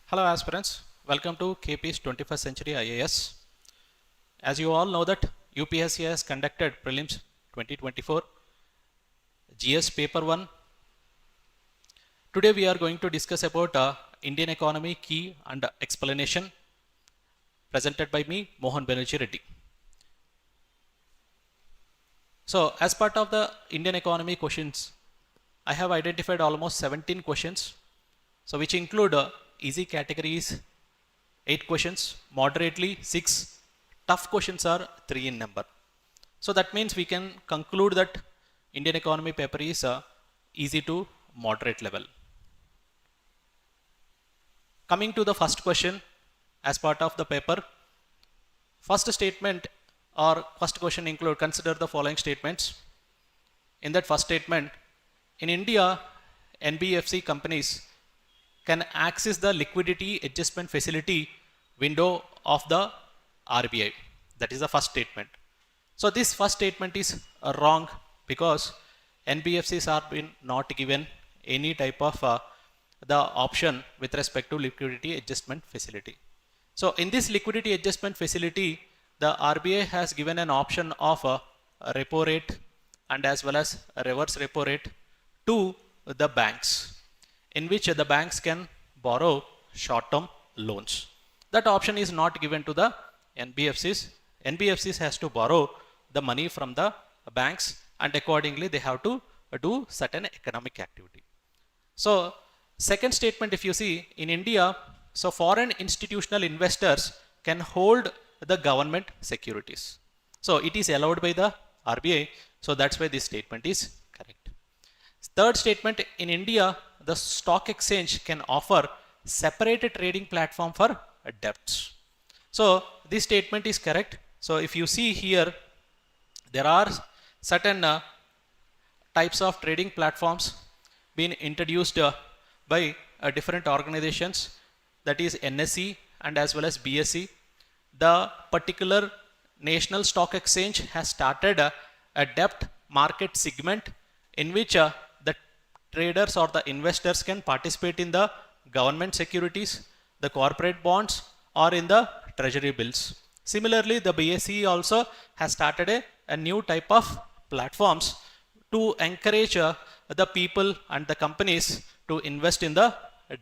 Hello aspirants, welcome to KP's 21st Century IAS. As you all know that UPSC has conducted prelims 2024 GS paper 1. Today we are going to discuss about Indian economy key and explanation presented by me Mohan Banerjee Reddy. So as part of the Indian economy questions, I have identified almost 17 questions, so which include easy categories 8 questions, moderately 6, tough questions are 3 in number. So that means we can conclude that Indian economy paper is easy to moderate level. Coming to the first question as part of the paper, first statement or first question include consider the following statements. In that first statement, in India, NBFC companies can access the liquidity adjustment facility window of the RBI. That is the first statement. So this first statement is wrong because NBFCs are been not given any type of the option with respect to liquidity adjustment facility. So in this liquidity adjustment facility, the RBI has given an option of a repo rate and as well as a reverse repo rate to the banks, in which the banks can borrow short-term loans. That option is not given to the NBFCs. NBFCs has to borrow the money from the banks and accordingly they have to do certain economic activity. So second statement, if you see in India, so foreign institutional investors can hold the government securities. So it is allowed by the RBI. So that's why this statement is correct. Third statement, in India, the stock exchange can offer separate trading platform for debts. So this statement is correct. So if you see here, there are certain types of trading platforms being introduced by different organizations, that is NSE and as well as BSE. The particular National Stock Exchange has started a debt market segment in which the traders or the investors can participate in the government securities, the corporate bonds or in the treasury bills. Similarly, the BSE also has started a new type of platforms to encourage the people and the companies to invest in the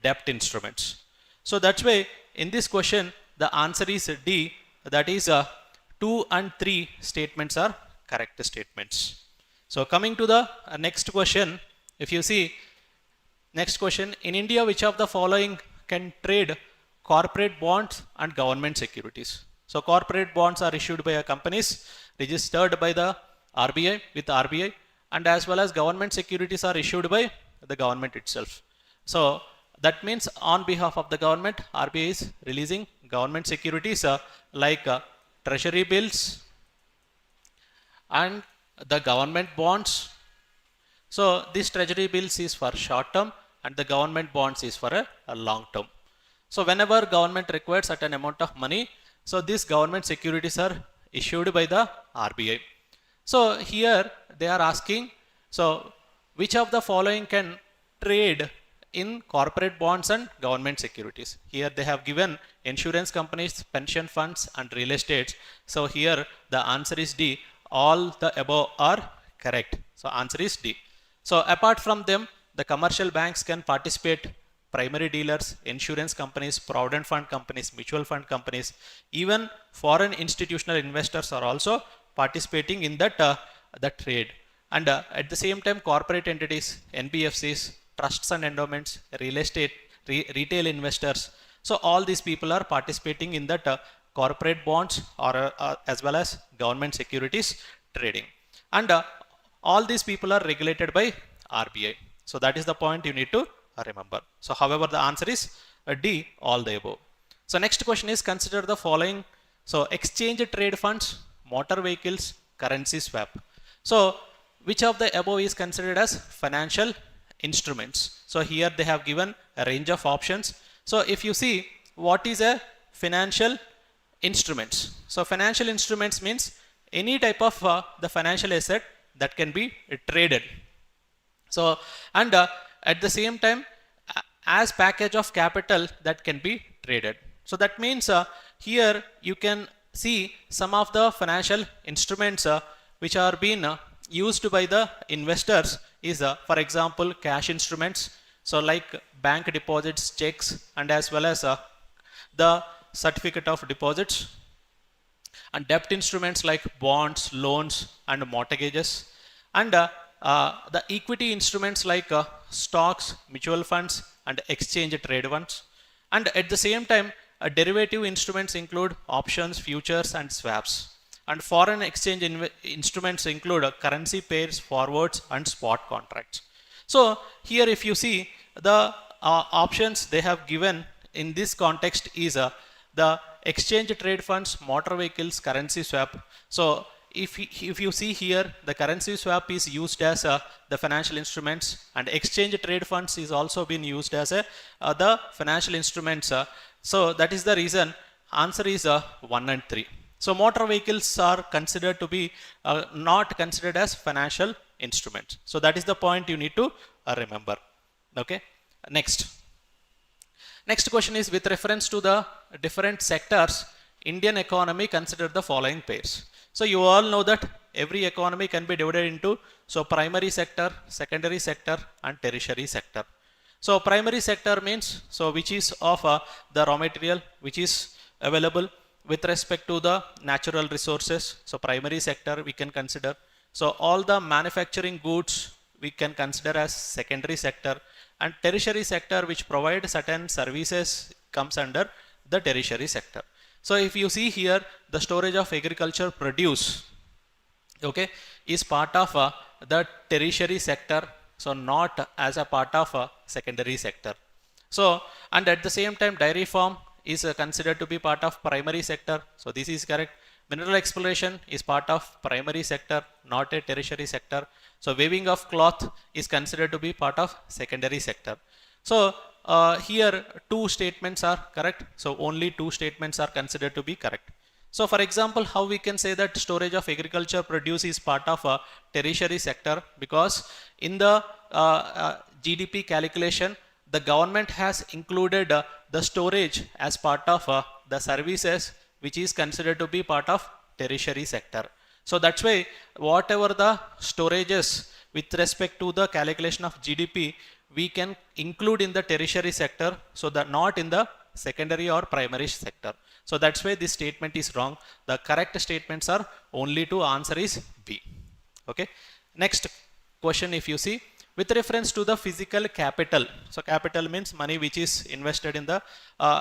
debt instruments. So that's why in this question the answer is D, that is 2 and 3 statements are correct statements. So coming to the next question, if you see next question, in India which of the following can trade corporate bonds and government securities? So corporate bonds are issued by companies registered by the RBI with RBI, and as well as government securities are issued by the government itself. So that means on behalf of the government, RBI is releasing government securities like treasury bills and the government bonds. So this treasury bills is for short term and the government bonds is for a long term. So whenever government requires certain amount of money, so these government securities are issued by the RBI. So here they are asking, so which of the following can trade in corporate bonds and government securities? Here they have given insurance companies, pension funds and real estate. So here the answer is D. All the above are correct. So answer is D. So apart from them, the commercial banks can participate, primary dealers, insurance companies, provident fund companies, mutual fund companies, even foreign institutional investors are also participating in that the trade. And at the same time, corporate entities, NBFCs, trusts and endowments, real estate, retail investors. So all these people are participating in that corporate bonds or as well as government securities trading. And all these people are regulated by RBI. So that is the point you need to remember. So however, the answer is D, all the above. So next question is consider the following. So exchange trade funds, motor vehicles, currency swap. So which of the above is considered as financial instruments? So here they have given a range of options. So if you see what is a financial instruments. So financial instruments means any type of the financial asset that can be traded. So and at the same time, as package of capital that can be traded. So that means here you can see some of the financial instruments which are being used by the investors is for example cash instruments, so like bank deposits, checks, and as well as the certificate of deposits, and debt instruments like bonds, loans, and mortgages, and the equity instruments like stocks, mutual funds, and exchange trade funds. And at the same time, derivative instruments include options, futures, and swaps. And foreign exchange instruments include currency pairs, forwards, and spot contracts. So here if you see the options they have given in this context is the exchange trade funds, motor vehicles, currency swap. So if you see here, the currency swap is used as the financial instruments, and exchange trade funds is also been used as the financial instruments. So that is the reason answer is 1 and 3. So motor vehicles are considered to be not considered as financial instruments. So that is the point you need to remember. Okay. Next question is with reference to the different sectors, Indian economy, consider the following pairs. So you all know that every economy can be divided into primary sector, secondary sector, and tertiary sector. So primary sector means which is of the raw material which is available with respect to the natural resources. So primary sector we can consider. So all the manufacturing goods we can consider as secondary sector, and tertiary sector which provide certain services comes under the tertiary sector. So if you see here, the storage of agriculture produce, okay, is part of the tertiary sector, so not as a part of secondary sector. So, and at the same time, dairy farm is considered to be part of primary sector. So this is correct. Mineral exploration is part of primary sector, not a tertiary sector. So weaving of cloth is considered to be part of secondary sector. So here two statements are correct. So only two statements are considered to be correct. So for example, how we can say that storage of agriculture produce is part of a tertiary sector, because in the GDP calculation, the government has included the storage as part of the services which is considered to be part of tertiary sector. So that's why whatever the storages with respect to the calculation of GDP, we can include in the tertiary sector, so that not in the secondary or primary sector. So that's why this statement is wrong. The correct statements are only two, answer is B. Okay. Next question, if you see, with reference to the physical capital. So capital means money which is invested in the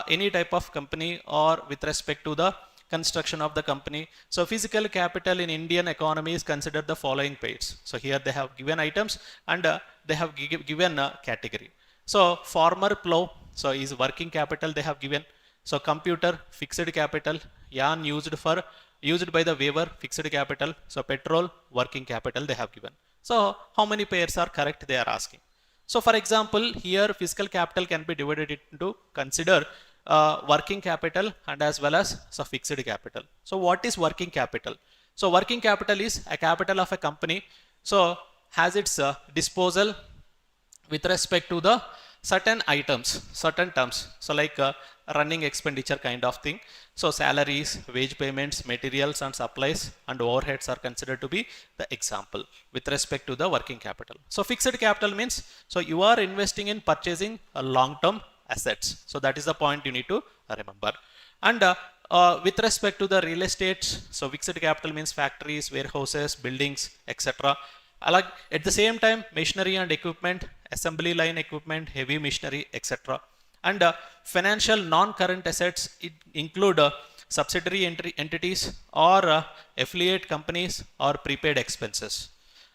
any type of company or with respect to the construction of the company. So physical capital in Indian economy is considered the following pairs. So here they have given items and they have given a category. So farmer plow, so is working capital they have given. So computer, fixed capital, yarn used by the weaver, fixed capital. So petrol, working capital they have given. So how many pairs are correct, they are asking. So for example, here physical capital can be divided into consider working capital and as well as fixed capital. So what is working capital? So working capital is a capital of a company, so has its disposal with respect to the certain items, certain terms, so like running expenditure kind of thing. So salaries, wage payments, materials and supplies and overheads are considered to be the example with respect to the working capital. So fixed capital means, so you are investing in purchasing a long-term assets. So that is the point you need to remember. And with respect to the real estate, so fixed capital means factories, warehouses, buildings, etc. At the same time, machinery and equipment, assembly line equipment, heavy machinery, etc. And financial non-current assets include subsidiary entities or affiliate companies or prepaid expenses.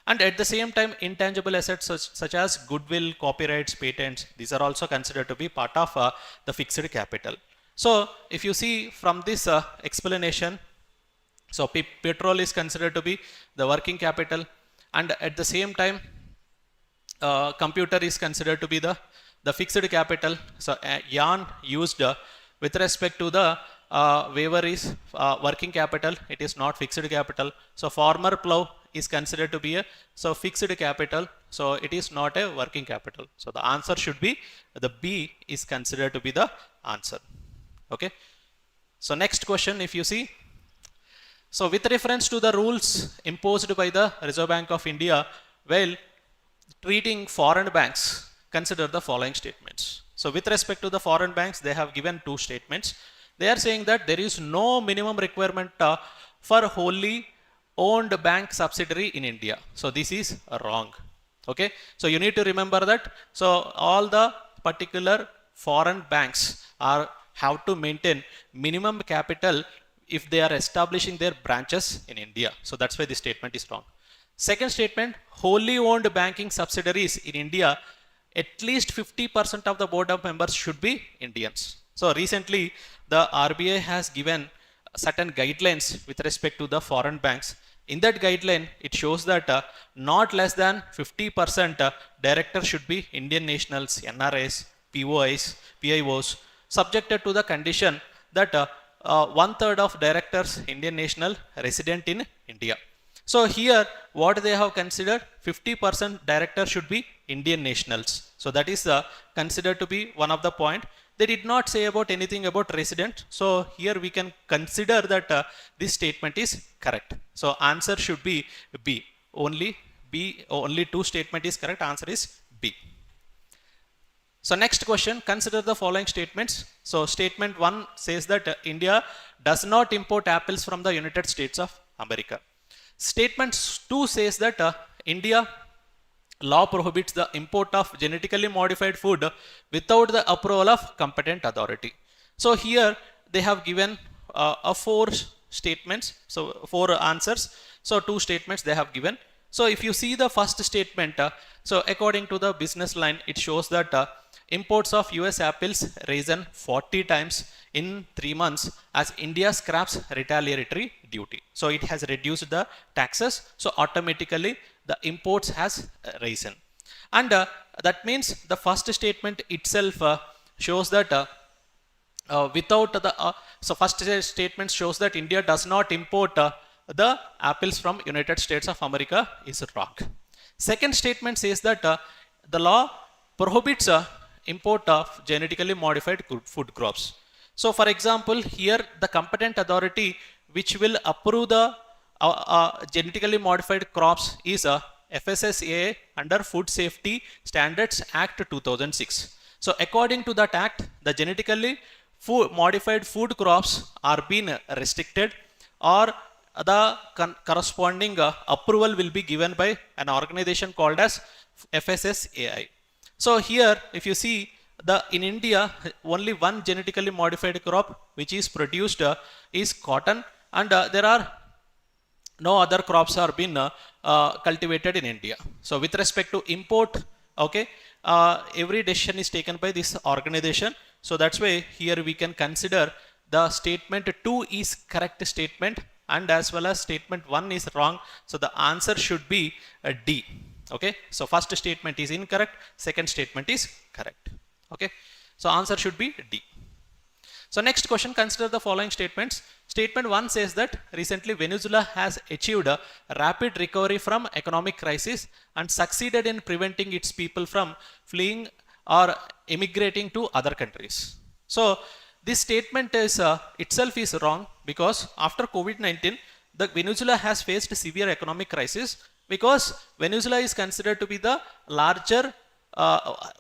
And at the same time, intangible assets such as goodwill, copyrights, patents, these are also considered to be part of the fixed capital. So if you see from this explanation, so petrol is considered to be the working capital, and at the same time, computer is considered to be the fixed capital. So yarn used with respect to the weaver is working capital, it is not fixed capital. So farmer plow is considered to be a fixed capital, So it is not a working capital. So the answer should be the B is considered to be the answer. Okay. So next question, if you see, so with reference to the rules imposed by the Reserve Bank of India while treating foreign banks, consider the following statements. So with respect to the foreign banks, they have given two statements. They are saying that there is no minimum requirement for wholly owned bank subsidiary in India. So this is wrong. Okay. So you need to remember that. So all the particular foreign banks have to maintain minimum capital if they are establishing their branches in India. So that's why this statement is wrong. Second statement, wholly owned banking subsidiaries in India, at least 50% of the board of members should be Indians. So recently the RBI has given certain guidelines with respect to the foreign banks. In that guideline, it shows that not less than 50% directors should be Indian nationals, NRIs, PIOs, subjected to the condition that 1/3 of directors Indian national resident in India. So here what they have considered, 50% directors should be Indian nationals. So that is considered to be one of the point. They did not say about anything about resident. So here we can consider that this statement is correct. So answer should be B. Only two statement is correct. Answer is B. So next question, consider the following statements. So statement 1 says that India does not import apples from the United States of America. Statement 2 says that India law prohibits the import of genetically modified food without the approval of competent authority. So here they have given 4 statements, so 4 answers. So 2 statements they have given. So if you see the first statement, so according to the business line, it shows that imports of US apples risen 40 times in 3 months as India scraps retaliatory duty. So it has reduced the taxes. So automatically the imports has risen. And that means the first statement itself shows that without the, so first statement shows that India does not import the apples from United States of America is wrong. Second statement says that the law prohibits import of genetically modified food crops. So for example, here the competent authority which will approve the genetically modified crops is FSSAI under Food Safety Standards Act 2006. So according to that act, the genetically modified food crops are being restricted, or the corresponding approval will be given by an organization called as FSSAI. So here if you see, in India only one genetically modified crop which is produced is cotton, and there are no other crops are being cultivated in India. So with respect to import, okay, every decision is taken by this organization. So that's why here we can consider the statement 2 is correct statement, and as well as statement 1 is wrong. So the answer should be D. Okay, so first statement is incorrect, second statement is correct. Okay, so answer should be D. So next question, consider the following statements. Statement 1 says that recently Venezuela has achieved a rapid recovery from economic crisis and succeeded in preventing its people from fleeing or emigrating to other countries. So this statement is itself is wrong, because after COVID-19, the Venezuela has faced severe economic crisis, because Venezuela is considered to be the larger,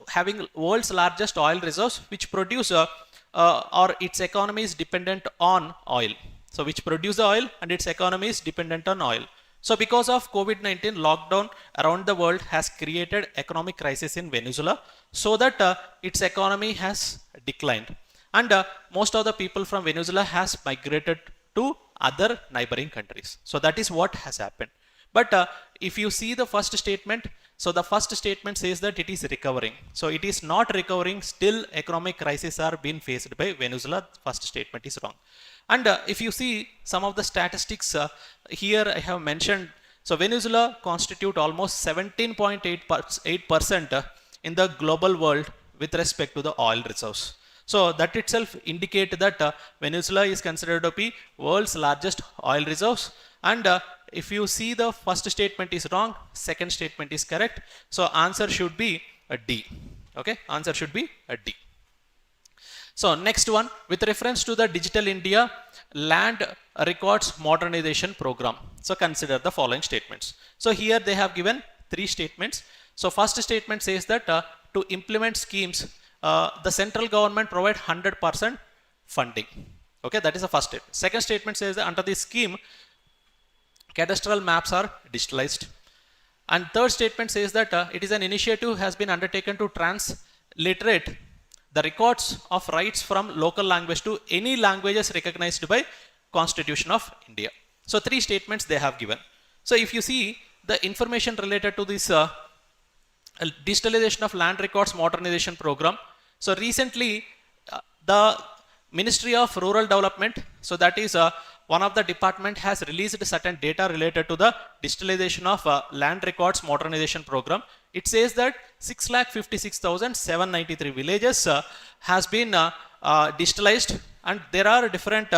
having world's largest oil reserves, which produce or its economy is dependent on oil. So which produce the oil and its economy is dependent on oil. So because of COVID-19, lockdown around the world has created economic crisis in Venezuela, so that its economy has declined. And most of the people from Venezuela has migrated to other neighboring countries. So that is what has happened. But if you see the first statement, so the first statement says that it is recovering. So it is not recovering, still economic crises are being faced by Venezuela. First statement is wrong. And if you see some of the statistics here I have mentioned, so Venezuela constitute almost 17.8% in the global world with respect to the oil reserves. So that itself indicate that Venezuela is considered to be world's largest oil reserves, And if you see the first statement is wrong, second statement is correct. So answer should be a D. Okay, answer should be a D. So next one, with reference to the Digital India Land Records Modernization Program. So consider the following statements. So here they have given three statements. So first statement says that to implement schemes, the central government provide 100% funding. Okay, that is the first statement. Second statement says that under this scheme, cadastral maps are digitalized. And third statement says that it is an initiative has been undertaken to transliterate the records of rights from local language to any languages recognized by Constitution of India. So three statements they have given. So if you see the information related to this digitalization of land records modernization program. So recently the Ministry of Rural Development, so that is one of the department has released certain data related to the digitalization of land records modernization program. It says that 6,56,793 villages has been digitalized, and there are different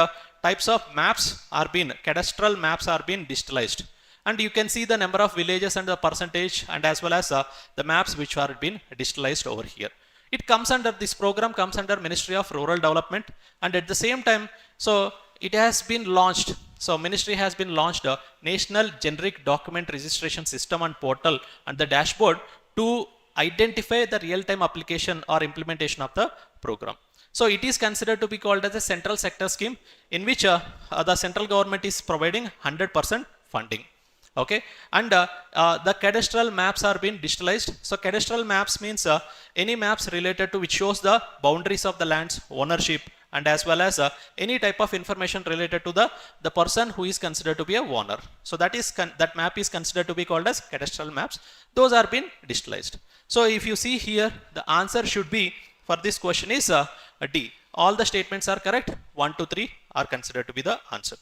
types of maps are being, cadastral maps are being digitalized. And you can see the number of villages and the percentage, and as well as the maps which are being digitalized over here. It comes under, this program comes under Ministry of Rural Development, and at the same time, so it has been launched. So ministry has been launched a National Generic Document Registration System and portal and the dashboard to identify the real-time application or implementation of the program. So it is considered to be called as a central sector scheme in which the central government is providing 100% funding. Okay, and the cadastral maps are being digitalized. So cadastral maps means any maps related to which shows the boundaries of the lands, ownership, and as well as any type of information related to the person who is considered to be a owner. So that is that map is considered to be called as cadastral maps. Those are being digitalized. So if you see here, the answer should be for this question is a D. All the statements are correct. 1, 2, 3 are considered to be the answer.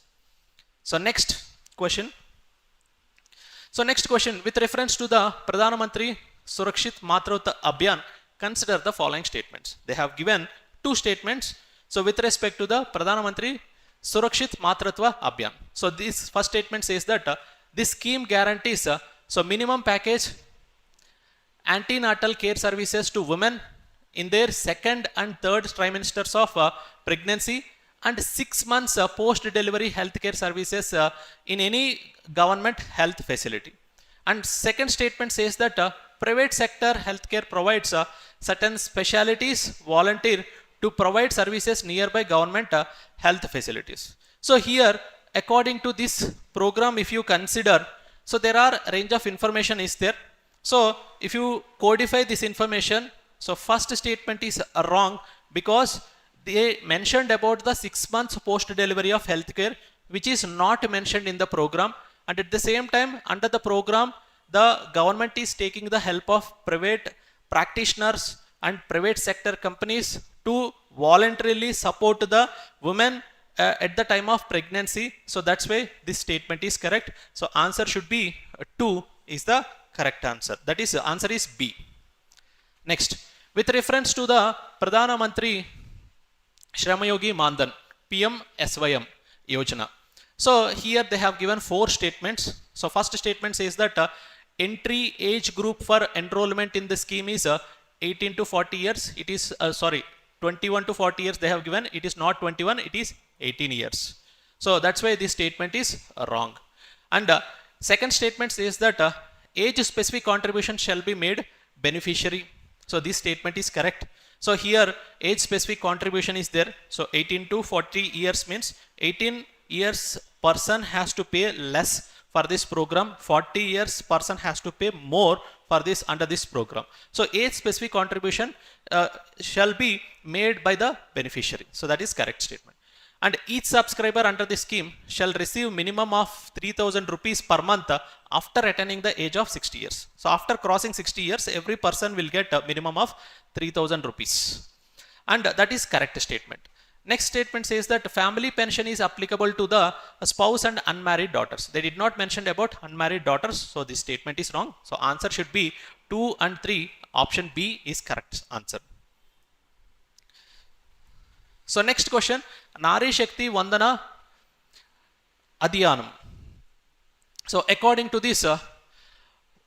So next question. So next question, with reference to the Pradhan Mantri Surakshit Matritva Abhiyan, consider the following statements. They have given two statements. So with respect to the Pradhan Mantri Surakshit Matritva Abhiyan. So this first statement says that this scheme guarantees so minimum package antenatal care services to women in their second and third trimesters of pregnancy, and 6 months post-delivery healthcare services in any government health facility. And second statement says that private sector healthcare provides certain specialties volunteer to provide services nearby government health facilities. So here, according to this program, if you consider, so there are range of information is there. So if you codify this information, so first statement is wrong because they mentioned about the 6 months post-delivery of healthcare, which is not mentioned in the program. And at the same time, under the program, the government is taking the help of private practitioners and private sector companies to voluntarily support the women at the time of pregnancy. So that's why this statement is correct. So answer should be 2 is the correct answer. That is, answer is B. Next, with reference to the Pradhana Mantri Shramayogi Mandan PM SYM Yojana. So here they have given 4 statements. So first statement says that entry age group for enrollment in the scheme is 18 to 40 years. It is 21 to 40 years they have given. It is not 21, it is 18 years. So that's why this statement is wrong. And second statement says that age specific contribution shall be made beneficiary. So this statement is correct. So here age specific contribution is there. So 18 to 40 years means 18 years person has to pay less for this program, 40 years person has to pay more for this under this program. So age specific contribution shall be made by the beneficiary. So that is correct statement. And each subscriber under this scheme shall receive minimum of 3,000 rupees per month after attaining the age of 60 years. So after crossing 60 years, every person will get a minimum of 3,000 rupees. And that is correct statement. Next statement says that family pension is applicable to the spouse and unmarried daughters. They did not mention about unmarried daughters. So this statement is wrong. So answer should be 2 and 3. Option B is correct answer. So next question, Nari Shakti Vandana Adhyanam. So according to this,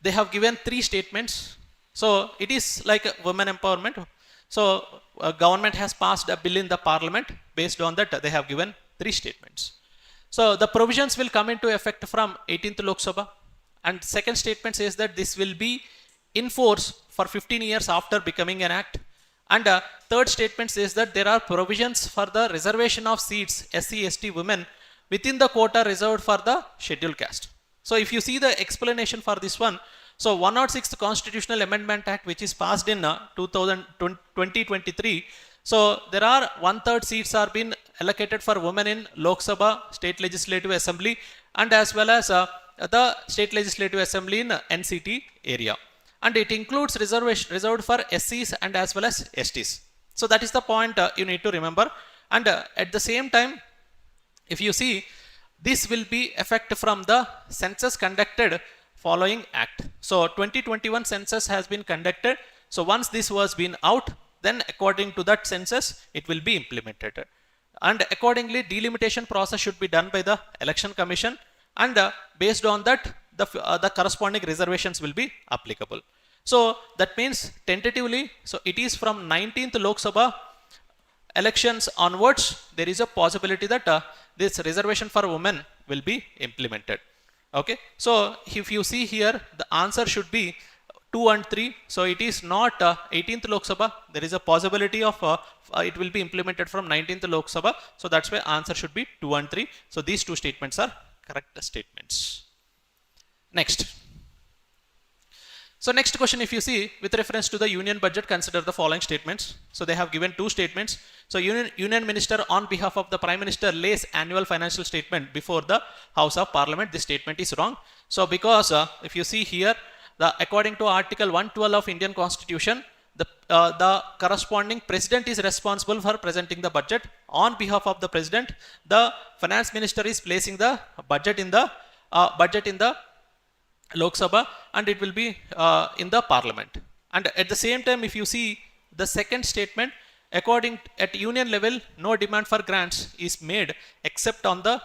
they have given three statements. So it is like a women empowerment. So government has passed a bill in the parliament. Based on that, they have given three statements. So the provisions will come into effect from 18th Lok Sabha, and second statement says that this will be in force for 15 years after becoming an act. And third statement says that there are provisions for the reservation of seats SC/ST women within the quota reserved for the scheduled caste. So if you see the explanation for this one, so 106th Constitutional Amendment Act, which is passed in 2023, so there are 1/3 seats are being allocated for women in Lok Sabha, State Legislative Assembly, and as well as the State Legislative Assembly in NCT area. And it includes reservation reserved for SCs and as well as STs. So that is the point you need to remember. And at the same time, if you see, this will be effect from the census conducted following act. So 2021 census has been conducted. So once this was been out, then according to that census, it will be implemented. And accordingly, delimitation process should be done by the Election Commission, and based on that, the corresponding reservations will be applicable. So that means tentatively, so it is from 19th Lok Sabha elections onwards, there is a possibility that this reservation for women will be implemented. Okay, so if you see here, the answer should be 2 and 3. So it is not 18th Lok Sabha. There is a possibility of it will be implemented from 19th Lok Sabha. So that's why answer should be 2 and 3. So these two statements are correct statements. Next. So next question, if you see, with reference to the union budget, consider the following statements. So they have given two statements. So union minister on behalf of the prime minister lays annual financial statement before the House of Parliament. This statement is wrong. So because if you see here, according to Article 112 of Indian Constitution, the corresponding president is responsible for presenting the budget. On behalf of the president, the finance minister is placing the budget in the Lok Sabha, and it will be in the parliament. And at the same time, if you see the second statement, at union level, no demand for grants is made except on the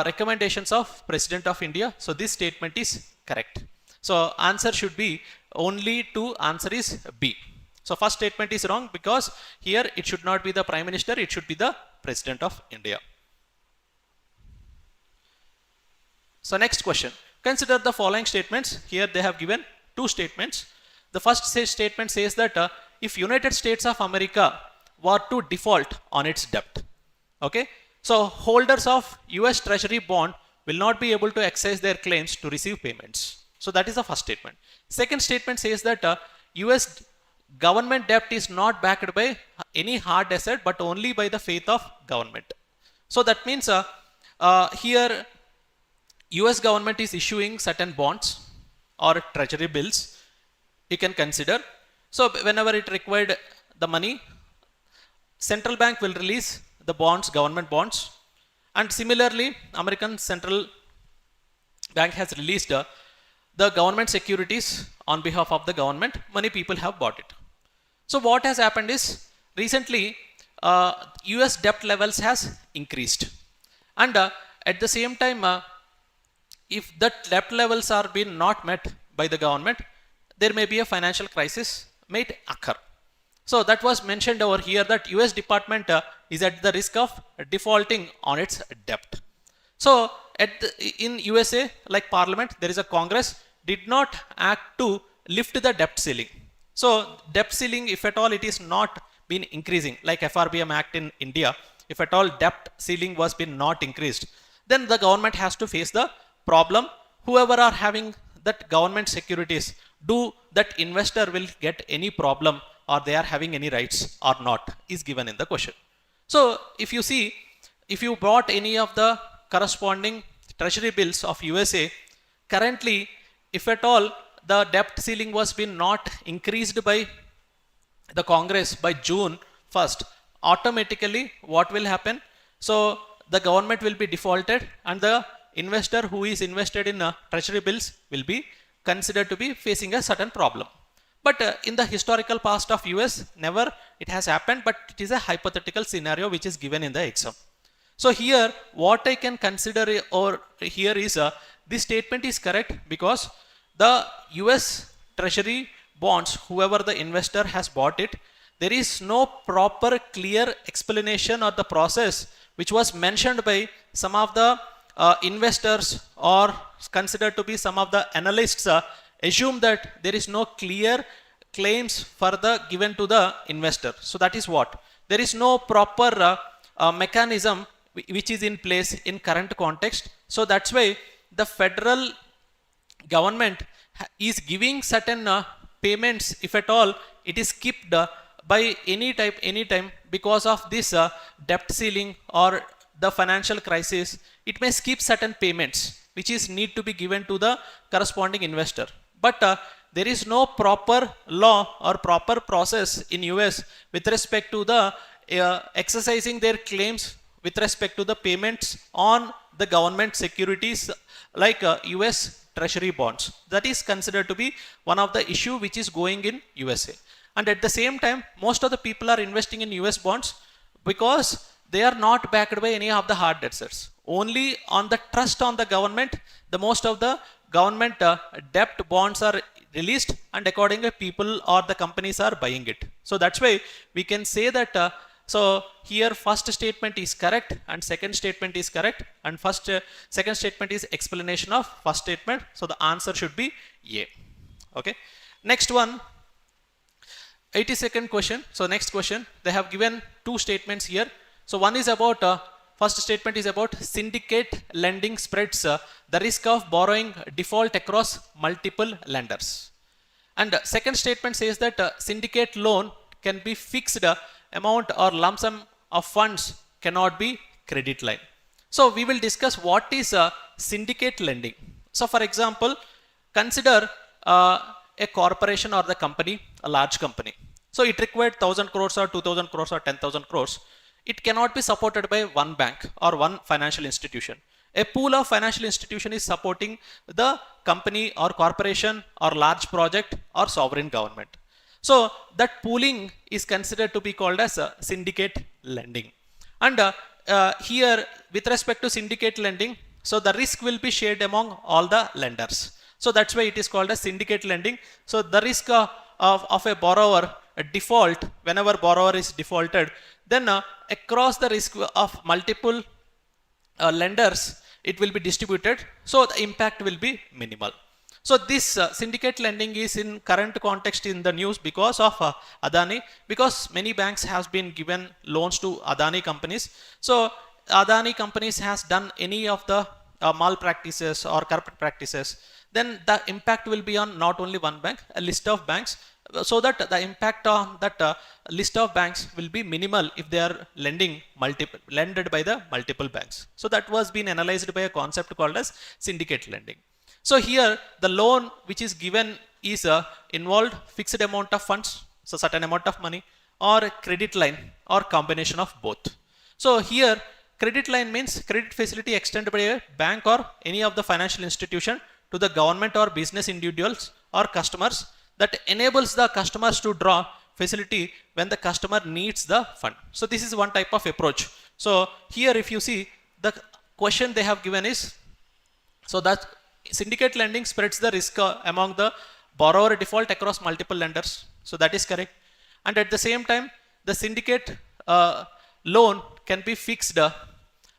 recommendations of President of India. So this statement is correct. So answer should be only two. Answer is B. So first statement is wrong because here it should not be the Prime Minister, it should be the President of India. So next question. Consider the following statements. Here they have given two statements. The first statement says that if United States of America were to default on its debt, okay, so holders of US Treasury bond will not be able to exercise their claims to receive payments. So that is the first statement. Second statement says that US government debt is not backed by any hard asset but only by the faith of government. So that means here US government is issuing certain bonds or treasury bills, you can consider. So whenever it required the money, central bank will release the bonds, government bonds. And similarly, American Central Bank has released the government securities on behalf of the government. Many people have bought it. So what has happened is, recently US debt levels has increased. And at the same time, if the debt levels are being not met by the government, there may be a financial crisis may occur. So that was mentioned over here that US department is at the risk of defaulting on its debt. So in USA, like Parliament, there is a Congress did not act to lift the debt ceiling. So debt ceiling, if at all it is not been increasing, like FRBM Act in India, if at all debt ceiling was been not increased, then the government has to face the problem. Whoever are having that government securities, do that investor will get any problem or they are having any rights or not, is given in the question. So if you see, if you bought any of the corresponding treasury bills of USA, currently, if at all the debt ceiling was been not increased by the Congress by June 1st, automatically what will happen? So the government will be defaulted and the investor who is invested in treasury bills will be considered to be facing a certain problem. But in the historical past of US, never it has happened, but it is a hypothetical scenario which is given in the exam. So here, what I can consider or here is this statement is correct because the US Treasury bonds, whoever the investor has bought it, there is no proper clear explanation or the process which was mentioned by some of the investors or considered to be some of the analysts assume that there is no clear claims for the given to the investor. So that is what there is no proper mechanism which is in place in current context. So that's why the federal government is giving certain payments, if at all it is skipped by any time because of this debt ceiling or the financial crisis, it may skip certain payments which is need to be given to the corresponding investor. But there is no proper law or proper process in US with respect to the exercising their claims with respect to the payments on the government securities like US Treasury bonds. That is considered to be one of the issue which is going in USA. And at the same time, most of the people are investing in US bonds because they are not backed by any of the hard assets. Only on the trust on the government, the most of the government debt bonds are released, and accordingly people or the companies are buying it. So that's why we can say that so here first statement is correct and second statement is correct, and second statement is explanation of first statement. So the answer should be A. Okay. Next one, 82nd question. So next question, they have given two statements here. So one is about first statement is about syndicate lending spreads the risk of borrowing default across multiple lenders. And second statement says that syndicate loan can be fixed amount or lump sum of funds, cannot be credit line. So we will discuss what is syndicate lending. So for example, consider a corporation or the company, a large company. So it required 1000 crores or 2000 crores or 10,000 crores. It cannot be supported by one bank or one financial institution. A pool of financial institution is supporting the company or corporation or large project or sovereign government. So that pooling is considered to be called as syndicate lending. And here with respect to syndicate lending, so the risk will be shared among all the lenders. So that's why it is called as syndicate lending. So the risk of a borrower, a default, whenever borrower is defaulted, then across the risk of multiple lenders, it will be distributed. So the impact will be minimal. So this syndicate lending is in current context in the news because of Adani, because many banks have been given loans to Adani companies. So Adani companies has done any of the malpractices or corporate practices, then the impact will be on not only one bank, a list of banks, so that the impact on that list of banks will be minimal if they are lended by the multiple banks. So that was being analyzed by a concept called as syndicate lending. So here the loan which is given is involved fixed amount of funds, so certain amount of money, or a credit line, or combination of both. So here credit line means credit facility extended by a bank or any of the financial institution to the government or business individuals or customers that enables the customers to draw facility when the customer needs the fund. So this is one type of approach. So here if you see the question they have given is, so that syndicate lending spreads the risk among the borrower default across multiple lenders. So that is correct. And at the same time, the syndicate loan can be fixed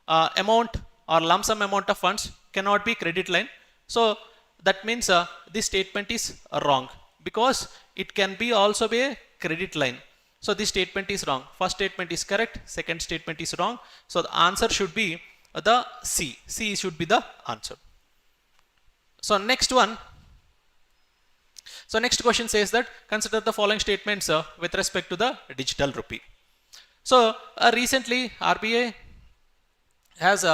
amount or lump sum amount of funds, cannot be credit line. So that means this statement is wrong, because it can be also be a credit line. So this statement is wrong. First statement is correct, second statement is wrong. So the answer should be the C. C should be the answer. So next one. So next question says that consider the following statements with respect to the digital rupee. So recently RBI has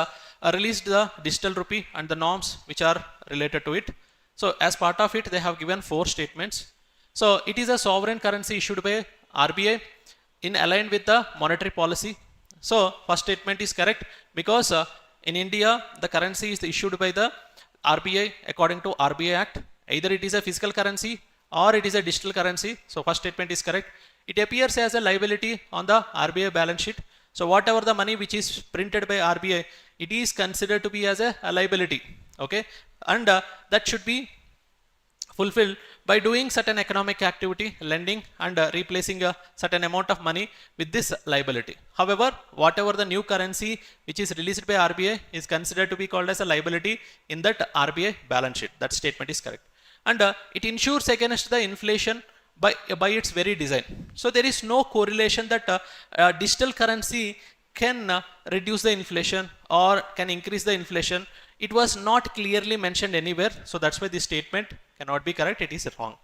released the digital rupee and the norms which are related to it. So as part of it, they have given 4 statements. So it is a sovereign currency issued by RBI in aligned with the monetary policy. So first statement is correct, because in India the currency is issued by the RBI according to RBI Act. Either it is a physical currency or it is a digital currency. So first statement is correct. It appears as a liability on the RBI balance sheet. So whatever the money which is printed by RBI, it is considered to be as a liability. Okay, and that should be fulfilled by doing certain economic activity, lending and replacing a certain amount of money with this liability. However, whatever the new currency which is released by RBI is considered to be called as a liability in that RBI balance sheet. That statement is correct. And it insures against the inflation by its very design. So there is no correlation that digital currency can reduce the inflation or can increase the inflation. It was not clearly mentioned anywhere, so that's why this statement cannot be correct, it is wrong.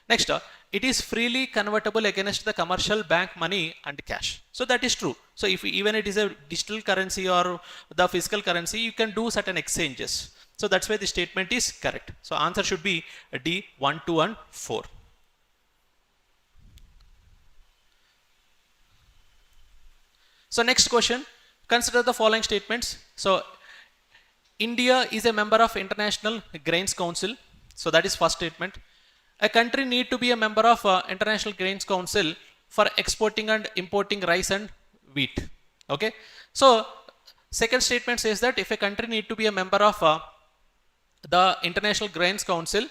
Next, it is freely convertible against the commercial bank money and cash. So that is true. So if even it is a digital currency or the physical currency, you can do certain exchanges. So that's why the statement is correct. So answer should be D, 1, 2 and 4. So next question, consider the following statements. So India is a member of International Grains Council. So that is first statement. A country need to be a member of International Grains Council for exporting and importing rice and wheat. Okay. So second statement says that if a country need to be a member of the International Grains Council,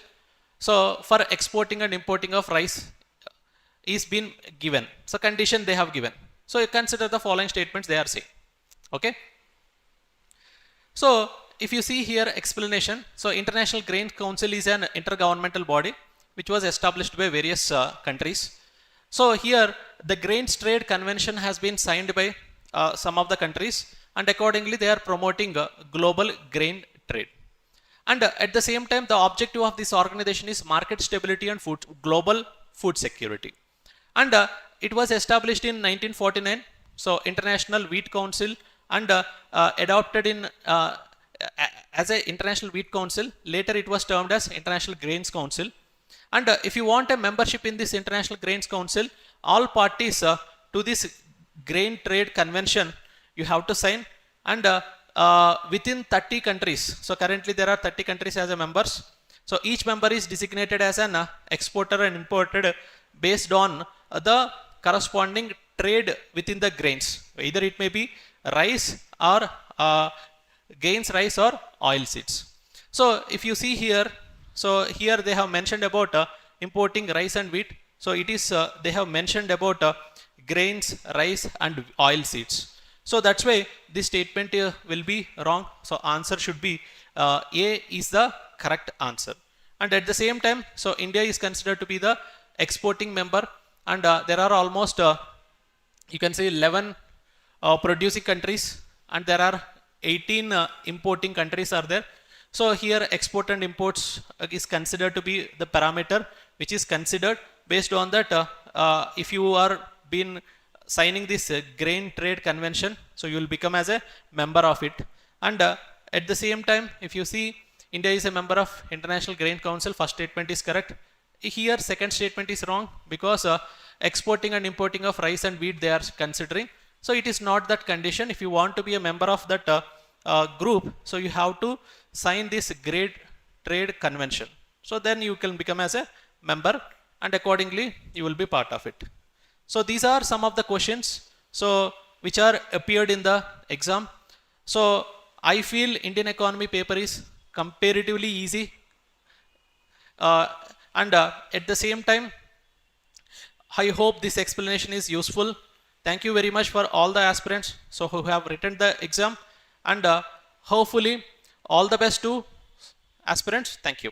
so for exporting and importing of rice is been given. So condition they have given. So you consider the following statements they are saying. Okay. So if you see here explanation, so International Grain Council is an intergovernmental body which was established by various countries. So here the Grains Trade Convention has been signed by some of the countries, and accordingly they are promoting global grain trade. And at the same time the objective of this organization is market stability and global food security. And it was established in 1949, so International Wheat Council, and adopted in as a International Wheat Council. Later it was termed as International Grains Council. And if you want a membership in this International Grains Council, all parties to this Grain Trade Convention you have to sign, and within 30 countries. So currently there are 30 countries as a members. So each member is designated as an exporter and importer based on the corresponding trade within the grains. Either it may be rice or grains, rice or oil seeds. So if you see here, so here they have mentioned about importing rice and wheat. So it is they have mentioned about grains, rice and oil seeds. So that's why this statement will be wrong. So answer should be A is the correct answer. And at the same time, so India is considered to be the exporting member, and there are almost you can say 11 producing countries, and there are 18 importing countries are there. So here export and imports is considered to be the parameter which is considered. Based on that, if you are been signing this grain trade convention, so you will become as a member of it. And at the same time, if you see India is a member of International Grain Council, first statement is correct. Here second statement is wrong, because exporting and importing of rice and wheat they are considering. So it is not that condition. If you want to be a member of that group, so you have to sign this Grain Trade Convention. So then you can become as a member, and accordingly you will be part of it. So these are some of the questions so which are appeared in the exam. So I feel Indian economy paper is comparatively easy, and at the same time I hope this explanation is useful. Thank you very much for all the aspirants so who have written the exam, and hopefully all the best to aspirants. Thank you.